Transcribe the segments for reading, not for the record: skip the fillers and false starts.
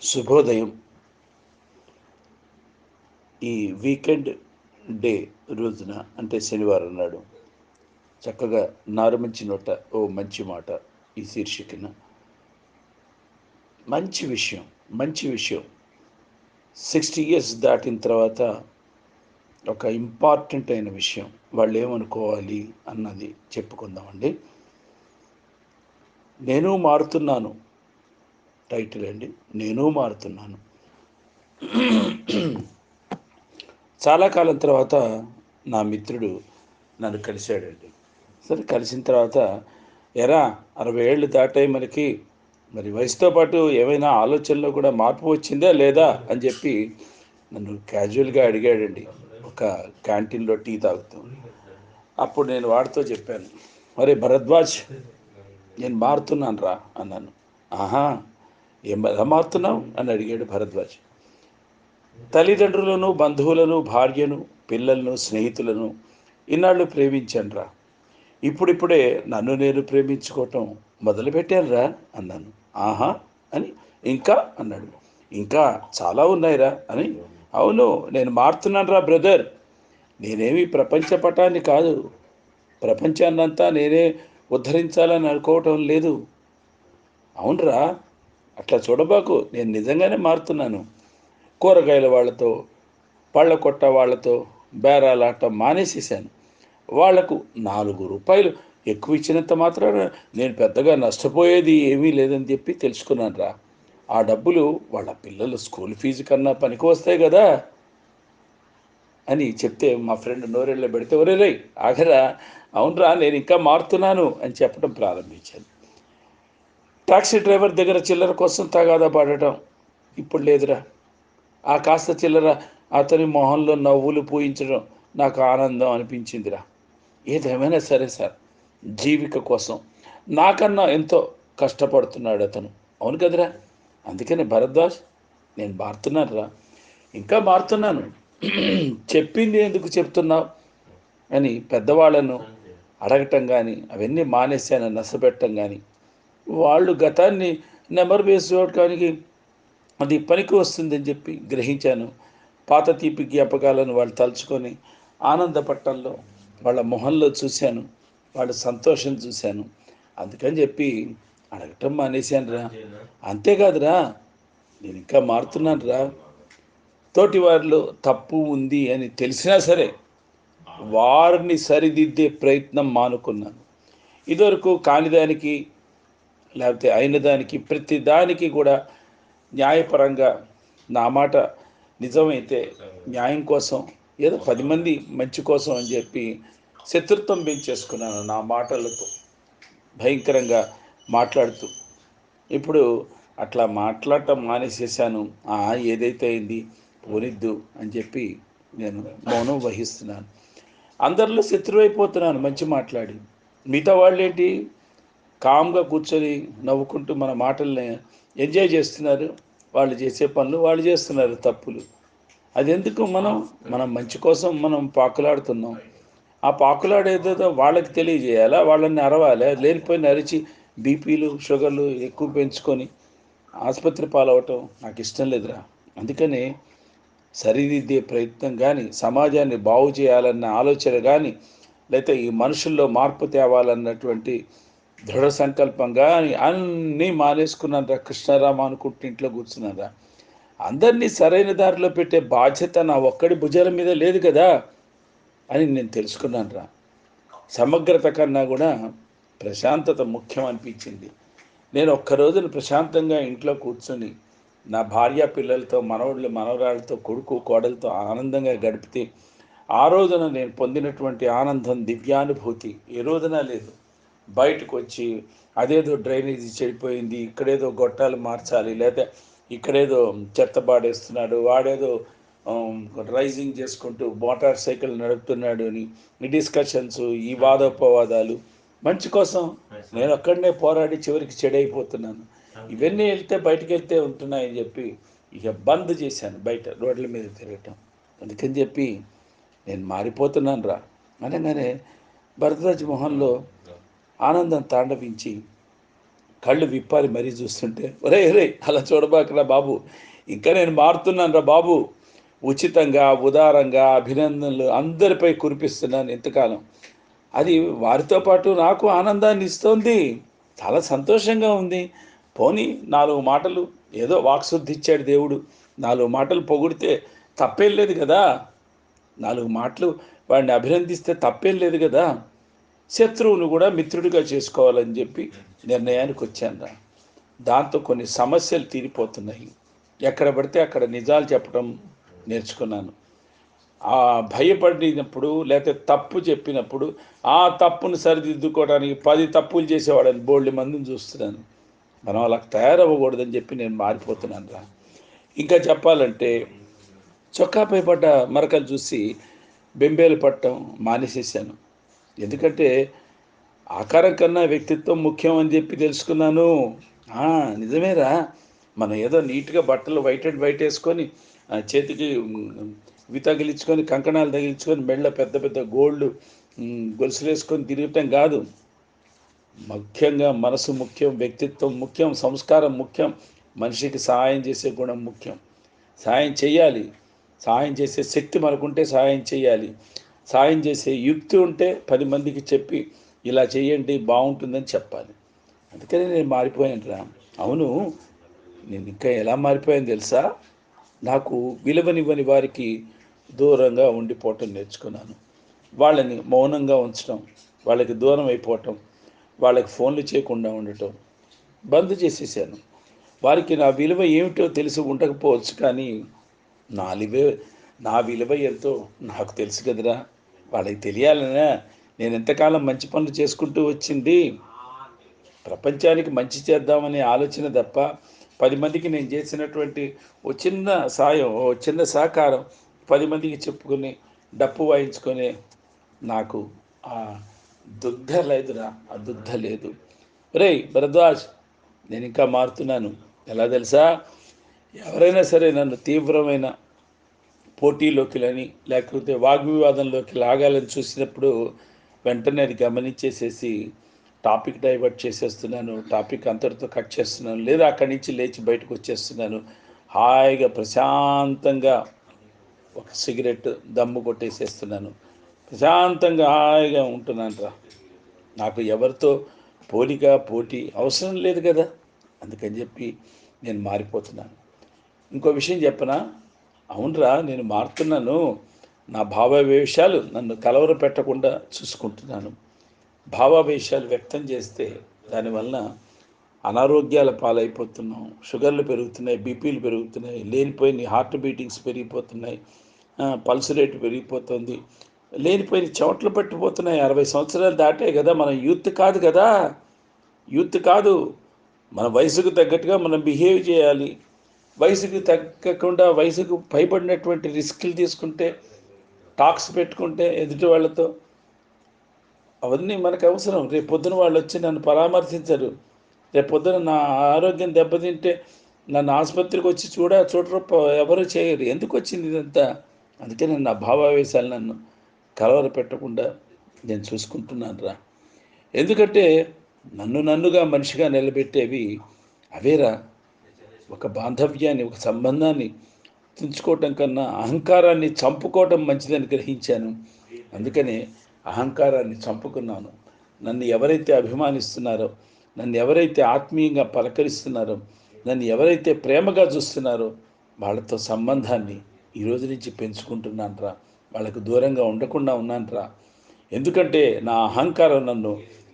శుభోదయం. ఈ weekend day రోజున అంటే శనివారం నాడు చక్కగా నారుమంచి నోట ఓ మంచి మాట ఈ శీర్షికన మంచి విషయం 60 ఇయర్స్ దాటిన తర్వాత ఒక ఇంపార్టెంట్ అయిన విషయం వాళ్ళు ఏమనుకోవాలి అన్నది చెప్పుకుందామండి. నేను మారుతున్నాను టైటిల్ అండి. నేను మారుతున్నాను. చాలా కాలం తర్వాత నా మిత్రుడు నన్ను కలిశాడండి. సరే కలిసిన తర్వాత ఎరా 60 ఏళ్ళు దాటాయి మనకి, మరి వయసుతో పాటు ఏమైనా ఆలోచనలో కూడా మార్పు వచ్చిందా లేదా అని చెప్పి నన్ను క్యాజువల్గా అడిగాడండి ఒక క్యాంటీన్లో టీ తాగుతూ. అప్పుడు నేను వాడితో చెప్పాను, అరే భరద్వాజ్, నేను మారుతున్నాను రా అన్నాను. ఆహా, ఎలా మారుతున్నావు అని అడిగాడు భరద్వాజ్. తల్లిదండ్రులను, బంధువులను, భార్యను, పిల్లలను, స్నేహితులను ఇన్నాళ్ళు ప్రేమించానురా. ఇప్పుడిప్పుడే నన్ను నేను ప్రేమించుకోవటం మొదలుపెట్టానురా అన్నాను. ఆహా అని. ఇంకా అన్నాడు. ఇంకా చాలా ఉన్నాయిరా అని. అవును, నేను మారుతున్నాను రా బ్రదర్. నేనేమి ప్రపంచ పటాన్ని కాదు, ప్రపంచాన్నంతా నేనే ఉద్ధరించాలని అనుకోవటం లేదు. అవునరా, అట్లా చూడబాకు, నేను నిజంగానే మారుతున్నాను. కూరగాయల వాళ్ళతో, పళ్ళ కొట్ట వాళ్ళతో బేరాలాట మానేసేసాను. వాళ్లకు 4 రూపాయలు ఎక్కువ ఇచ్చినంత మాత్రాన నేను పెద్దగా నష్టపోయేది ఏమీ లేదని చెప్పి తెలుసుకున్నాను రా. ఆ డబ్బులు వాళ్ళ పిల్లల స్కూల్ ఫీజు కన్నా పనికి వస్తాయి కదా అని చెప్తే మా ఫ్రెండ్ నోరెళ్ళ పెడితే, ఒరే రై ఆగరా, అవునరా నేను ఇంకా మారుతున్నాను అని చెప్పడం ప్రారంభించాను. టాక్సీ డ్రైవర్ దగ్గర చిల్లర కోసం తగాదా పడటం ఇప్పుడు లేదురా. ఆ కాస్త చిల్లర అతని మొహంలో నవ్వులు పూయించడం నాకు ఆనందం అనిపించిందిరా. ఏదేమైనా సరే సార్, జీవిక కోసం నాకన్నా ఎంతో కష్టపడుతున్నాడు అతను. అవును కదరా. అందుకని భరద్వాజ్, నేను మారుతున్నాను రా, ఇంకా మారుతున్నాను. చెప్పింది ఎందుకు చెప్తున్నావు అని పెద్దవాళ్ళను అడగటం కానీ, అవన్నీ మానేశాను నష్టపెట్టడం కానీ, వాళ్ళు గతాన్ని నెమరు వేసుకోవడానికి అది పనికి వస్తుందని చెప్పి గ్రహించాను. పాత తీపి జ్ఞాపకాలను వాళ్ళు తలుచుకొని ఆనందపట్టంలో వాళ్ళ మొహంలో చూశాను, వాళ్ళ సంతోషం చూశాను. అందుకని చెప్పి అడగటం మానేశాను రా. అంతేకాదురా, నేను ఇంకా మారుతున్నాను రా. తోటి వారిలో తప్పు ఉంది అని తెలిసినా సరే వారిని సరిదిద్దే ప్రయత్నం మానుకున్నాను. ఇదివరకు కానిదానికి లేకపోతే అయిన దానికి ప్రతి దానికి కూడా న్యాయపరంగా నా మాట నిజమైతే న్యాయం కోసం, ఏదో 10 మంది మంచి కోసం అని చెప్పి శత్రుత్వం పెంచేసుకున్నాను నా మాటలతో, భయంకరంగా మాట్లాడుతూ. ఇప్పుడు అట్లా మాట్లాడటం మానేసేసాను. ఏదైతే అయింది పోనిద్దు అని చెప్పి నేను మౌనం వహిస్తున్నాను. అందరిలో శత్రువు అయిపోతున్నాను మంచి మాట్లాడి. మిగతా వాళ్ళు ఏంటి, కామ్గా కూర్చొని నవ్వుకుంటూ మన మాటల్ని ఎంజాయ్ చేస్తున్నారు. వాళ్ళు చేసే పనులు వాళ్ళు చేస్తున్నారు, తప్పులు. అది ఎందుకు, మనం మంచి కోసం మనం పాకులాడుతున్నాం. ఆ పాకులాడేదో వాళ్ళకి తెలియజేయాలా, వాళ్ళని అరవాలా, లేనిపోయిన అరిచి బీపీలు షుగర్లు ఎక్కువ పెంచుకొని ఆసుపత్రి పాలవటం నాకు ఇష్టం లేదురా. అందుకని సరిదిద్దే ప్రయత్నం కానీ, సమాజాన్ని బాగు చేయాలన్న ఆలోచన కానీ, లేకపోతే ఈ మనుషుల్లో మార్పు తేవాలన్నటువంటి దృఢ సంకల్పంగా అన్నీ మానేసుకున్నారా. కృష్ణారామ అనుకుంటే ఇంట్లో కూర్చున్నారా. అందరినీ సరైన దారిలో పెట్టే బాధ్యత నా ఒక్కడి భుజాల మీద లేదు కదా అని నేను తెలుసుకున్నాను రా. సమగ్రత కన్నా కూడా ప్రశాంతత ముఖ్యం అనిపించింది. నేను ఒక్క రోజున ప్రశాంతంగా ఇంట్లో కూర్చొని నా భార్య పిల్లలతో, మనవళ్ళు మనవరాళ్ళతో, కొడుకు కోడలతో ఆనందంగా గడిపితే ఆ రోజున నేను పొందినటువంటి ఆనందం, దివ్యానుభూతి ఏ రోజున లేదు. బయటకు వచ్చి అదేదో డ్రైనేజీ చెడిపోయింది, ఇక్కడేదో గొట్టాలు మార్చాలి, లేదా ఇక్కడేదో చెత్త పాడేస్తున్నాడు, వాడేదో రైజింగ్ చేసుకుంటూ మోటార్ సైకిల్ నడుపుతున్నాడు అని ఈ డిస్కషన్స్, ఈ వాదోపవాదాలు, మంచి కోసం నేను అక్కడనే పోరాడి చివరికి చెడైపోతున్నాను. ఇవన్నీ బయటికి వెళ్తే ఉంటున్నాయని చెప్పి ఇక బంద్ చేశాను బయట రోడ్ల మీద తిరగటం. అందుకని చెప్పి నేను మారిపోతున్నాను రా అనగానే భరద్వాజ్ మొహంలో ఆనందం తాండవించి కళ్ళు విప్పాలి మరీ చూస్తుంటే, ఒరే ఒరే అలా చూడబాకరా బాబు, ఇంకా నేను మారుతున్నాను రా బాబు, ఉచితంగా ఉదారంగా అభినందనలు అందరిపై కురిపిస్తున్నాను ఇంతకాలం. అది వారితో పాటు నాకు ఆనందాన్ని ఇస్తోంది. చాలా సంతోషంగా ఉంది. పోనీ 4 మాటలు, ఏదో వాక్శుద్ధి ఇచ్చాడు దేవుడు. 4 మాటలు పొగిడితే తప్పేం లేదు గదా! 4 మాటలు వాడిని అభినందిస్తే తప్పేం లేదు గదా! శత్రువును కూడా మిత్రుడిగా చేసుకోవాలని చెప్పి నిర్ణయానికొచ్చానురా. దాంతో కొన్ని సమస్యలు తీరిపోతున్నాయి. ఎక్కడ పడితే అక్కడ నిజాలు చెప్పడం నేర్చుకున్నాను. భయపడినప్పుడు లేతే తప్పు చెప్పినప్పుడు, ఆ తప్పును సరిదిద్దుకోవడానికి 10 తప్పులు చేసేవాళ్ళని బోలెడు మందిని చూస్తున్నాను. మనం అలా తయారవ్వకూడదని చెప్పి నేను మారిపోతున్నానురా. ఇంకా చెప్పాలంటే చొక్కాపై పడ్డ మరకలు చూసి బెంబేలు పడటం మానేసేసాను. ఎందుకంటే ఆకారం కన్నా వ్యక్తిత్వం ముఖ్యం అని చెప్పి తెలుసుకున్నాను. ఆ! నిజమేరా. మనం ఏదో నీట్‌గా బట్టలు వైట్ అండ్ వైట్ ఏసుకొని చేతికి ఇవి తగిలించుకొని, కంకణాలు తగిలించుకొని, మెడలో పెద్ద పెద్ద గోల్డ్ గొలుసులేసుకొని తిరగటం గాదు. ముఖ్యంగా మనసు ముఖ్యం, వ్యక్తిత్వం ముఖ్యం, సంస్కారం ముఖ్యం, మనిషికి సహాయం చేసే గుణం ముఖ్యం. సహాయం చేయాలి. సహాయం చేసే శక్తి మనకుంటే సహాయం చేయాలి. సహాయం చేసే యుక్తి ఉంటే 10 మందికి చెప్పి ఇలా చేయండి బావుంటుందని చెప్పాలి. అందుకని నేను మారిపోయానురా. అవును, నేను ఇంకా ఎలా మారిపోయానో తెలుసా? నాకు విలువనివ్వని వారికి దూరంగా ఉండిపోవటం నేర్చుకున్నాను. వాళ్ళని మౌనంగా ఉంచడం, వాళ్ళకి దూరం అయిపోవటం, వాళ్ళకి ఫోన్లు చేయకుండా ఉండటం బంద్ చేసేసాను. వారికి నా విలువ ఏమిటో తెలిసి ఉండకపోవచ్చు కానీ, నా లివే నా విలువ ఎంతో నాకు తెలుసు కదరా! వాళ్ళకి తెలియాలనా నేను ఎంతకాలం మంచి పనులు చేసుకుంటూ వచ్చింది. ప్రపంచానికి మంచి చేద్దామనే ఆలోచన తప్ప, 10 మందికి నేను చేసినటువంటి ఓ చిన్న సాయం, ఓ చిన్న సహకారం 10 మందికి చెప్పుకొని, డప్పు వాయించుకొని నాకు ఆ దుగ్ధ లేదురా. ఆ దుగ్ధ లేదు. ఒరేయ్ భరద్వాజ్, నేనింకా మారుతున్నాను. ఎలా తెలుసా? ఎవరైనా సరే నన్ను తీవ్రమైన పోటీలోకిలని లేకపోతే వాగ్వివాదంలోకి లాగాలని చూసినప్పుడు వెంటనే అది గమనించేసేసి టాపిక్ డైవర్ట్ చేసేస్తున్నాను. టాపిక్ అంతటితో కట్ చేస్తున్నాను. లేదా అక్కడి నుంచి లేచి బయటకు వచ్చేస్తున్నాను. హాయిగా ప్రశాంతంగా ఒక సిగరెట్ దమ్ము కొట్టేసేస్తున్నాను. ప్రశాంతంగా హాయిగా ఉంటున్నానురా. నాకు ఎవరితో పోలిక, పోటీ అవసరం లేదు కదా! అందుకని చెప్పి నేను మారిపోతున్నాను. ఇంకో విషయం చెప్పనా? అవునురా, నేను మారుతున్నాను. నా భావావేశాలు నన్ను కలవరపెట్టకుండా చూసుకుంటున్నాను. భావావేశాలు వ్యక్తం చేస్తే దానివలన అనారోగ్యాల పాలైపోతున్నాం. షుగర్లు పెరుగుతున్నాయి, బీపీలు పెరుగుతున్నాయి, లేనిపోయిన హార్ట్ బీటింగ్స్ పెరిగిపోతున్నాయి, పల్స్ రేటు పెరిగిపోతుంది, లేనిపోయిన చెమటలు పట్టిపోతున్నాయి. 60 సంవత్సరాలు దాటే కదా, మనం యూత్ కాదు కదా, యూత్ కాదు. మన వయసుకు తగ్గట్టుగా మనం బిహేవ్ చేయాలి. వయసుకు తగ్గకుండా వయసుకు పైబడినటువంటి రిస్కులు తీసుకుంటే, టాక్స్ పెట్టుకుంటే ఎదుటి వాళ్ళతో అవన్నీ మనకు అవసరం. రేపు పొద్దున వాళ్ళు వచ్చి నన్ను పరామర్శించరు. రేపు పొద్దున నా ఆరోగ్యం దెబ్బతింటే నన్ను ఆసుపత్రికి వచ్చి చూడరు, ఎవరు చేయరు. ఎందుకు వచ్చింది ఇదంతా? అందుకే నేను నా భావావేశాలు నన్ను కలవర పెట్టకుండా నేను చూసుకుంటున్నాను రా. ఎందుకంటే నన్నుగా మనిషిగా నిలబెట్టేవి అవేరా. ఒక బాంధవ్యాన్ని, ఒక సంబంధాన్ని తుంచుకోవటం కన్నా అహంకారాన్ని చంపుకోవటం మంచిదని గ్రహించాను. అందుకనే అహంకారాన్ని చంపుకున్నాను. నన్ను ఎవరైతే అభిమానిస్తున్నారో, నన్ను ఎవరైతే ఆత్మీయంగా పలకరిస్తున్నారో, నన్ను ఎవరైతే ప్రేమగా చూస్తున్నారో వాళ్ళతో సంబంధాన్ని ఈరోజు నుంచి పెంచుకుంటున్నాను రా. వాళ్ళకు దూరంగా ఉండకుండా ఉన్నాను రా. ఎందుకంటే నా అహంకారం నన్ను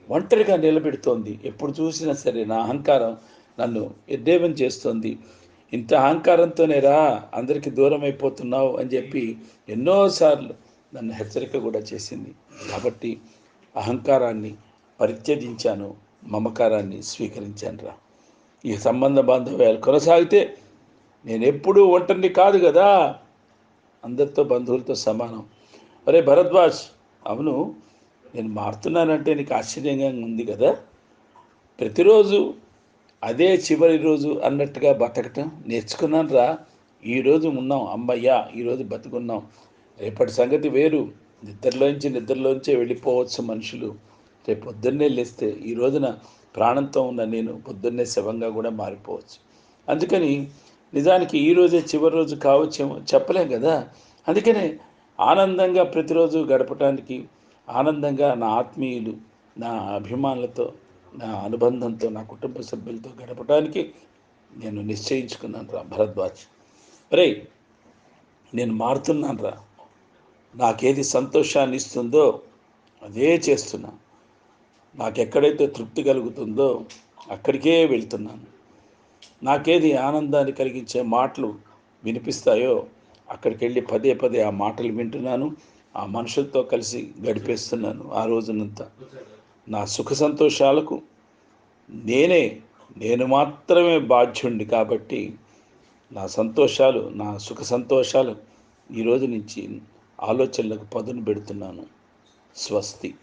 ఒంటరిగా నిలబెడుతోంది. ఎప్పుడు చూసినా సరే నా అహంకారం నన్ను ఎద్దేవం చేస్తోంది. ఇంత అహంకారంతోనే రా అందరికీ దూరం అయిపోతున్నావు అని చెప్పి ఎన్నోసార్లు నన్ను హెచ్చరిక కూడా చేసింది. కాబట్టి అహంకారాన్ని పరిత్యజించాను, మమకారాన్ని స్వీకరించాను రా. ఈ సంబంధ బాంధవ్యాలు కొనసాగితే నేను ఎప్పుడూ ఒంటరిని కాదు కదా, అందరితో బంధువులతో సమానం. అరే భరద్వాజ్, అవును, నేను మారుతున్నానంటే నీకు ఆశ్చర్యంగా ఉంది కదా. ప్రతిరోజు అదే చివరి రోజు అన్నట్టుగా బతకటం నేర్చుకున్నాను రా. ఈరోజు ఉన్నాం, అమ్మయ్యా ఈరోజు బతుకున్నాం, రేపటి సంగతి వేరు. నిద్రలోంచే వెళ్ళిపోవచ్చు మనుషులు. రేపు పొద్దున్నే లేస్తే ఈ రోజున ప్రాణంతో ఉన్న నేను పొద్దున్నే శవంగా కూడా మారిపోవచ్చు. అందుకని నిజానికి ఈరోజే చివరి రోజు కావచ్చేమో చెప్పలేం కదా. అందుకనే ఆనందంగా ప్రతిరోజు గడపటానికి, ఆనందంగా నా ఆత్మీయులు, నా అభిమానులతో, నా అనుబంధంతో, నా కుటుంబ సభ్యులతో గడపటానికి నేను నిశ్చయించుకున్నాను రా భరద్వాజ్. రేయ్, నేను మారుతున్నాను రా. నాకేది సంతోషాన్ని ఇస్తుందో అదే చేస్తున్నా. నాకెక్కడైతే తృప్తి కలుగుతుందో అక్కడికే వెళ్తున్నాను. నాకేది ఆనందాన్ని కలిగించే మాటలు వినిపిస్తాయో అక్కడికి వెళ్ళి పదే పదే ఆ మాటలు వింటున్నాను. ఆ మనుషులతో కలిసి గడిపేస్తున్నాను ఆ రోజునంతా. నా సుఖ సంతోషాలకు నేనే నేను మాత్రమే బాధ్యుణ్ణి కాబట్టి నా సుఖ సంతోషాలు ఈరోజు నుంచి ఆలోచనలకు పదును పెడుతున్నాను. స్వస్తి.